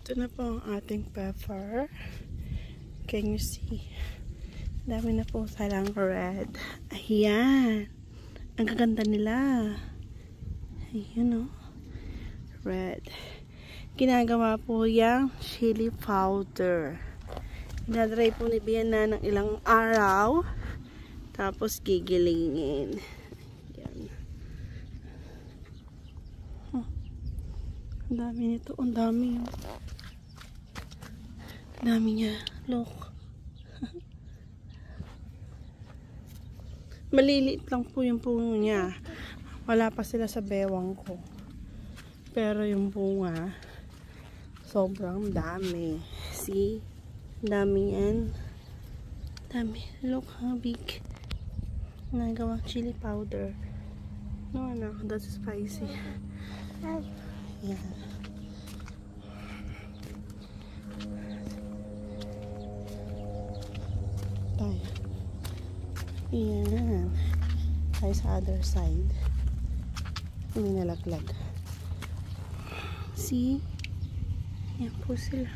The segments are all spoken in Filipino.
Ito na po ang ating pepper. Can you see? Dami na po salang red. Ayan. Ang gaganda nila. Ayan o. Red. Ginagawa po yung chili powder. Dinadry po ni Biana ng ilang araw. Tapos gigilingin. Ayan. Ang dami nito. Ang dami yun. Ang dami niya. Look. Maliliit lang po yung puno niya. Wala pa sila sa bewang ko. Pero yung bunga, sobrang dami. See? Dami yan. Dami. Look how big. Nagawang chili powder. No, anak. That's spicy. Yan. Tayo. Yan. Tayo sa other side. Hindi nalaglag. See? Yan po sila.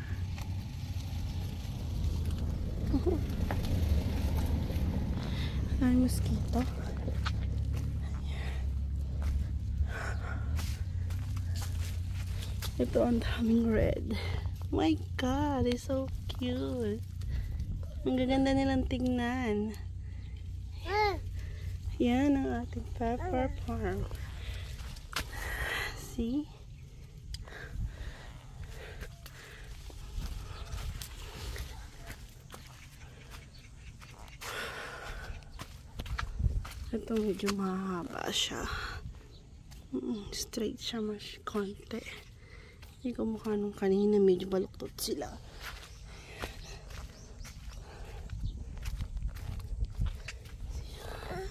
Ay, mosquito. Ito ang daming red. My God, it's so cute. Ang gaganda nilang tingnan. Yan ang ating pepper farm. See? Ito medyo mahaba siya. Straight siya mas konti. Hindi ko mukha nung kanina. Medyo baluktot sila.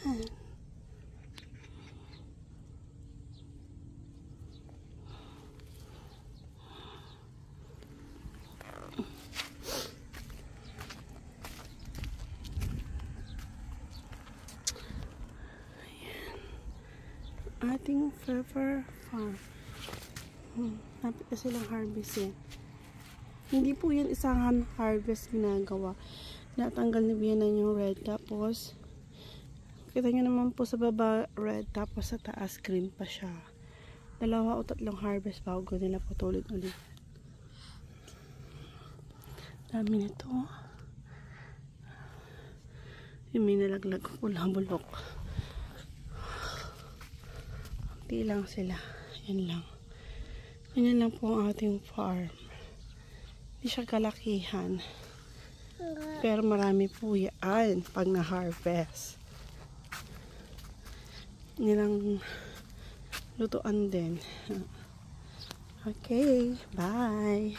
Ayan. Ating pepper farm. Napit na silang harvest yan. Hindi po yan isang harvest ginagawa. Natanggal ni Biana yung red. Tapos, kita nyo naman po sa baba red. Tapos sa taas green pa siya. 2 o 3 harvest bago nila putulin ulit. Dami nito. Yung may nalaglag pula bulok. Kunti lang sila. Yan lang. Ganyan lang po ang ating farm. Hindi siya kalakihan. Pero marami po yan pag na-harvest. Nilang lutuan din. Okay. Bye.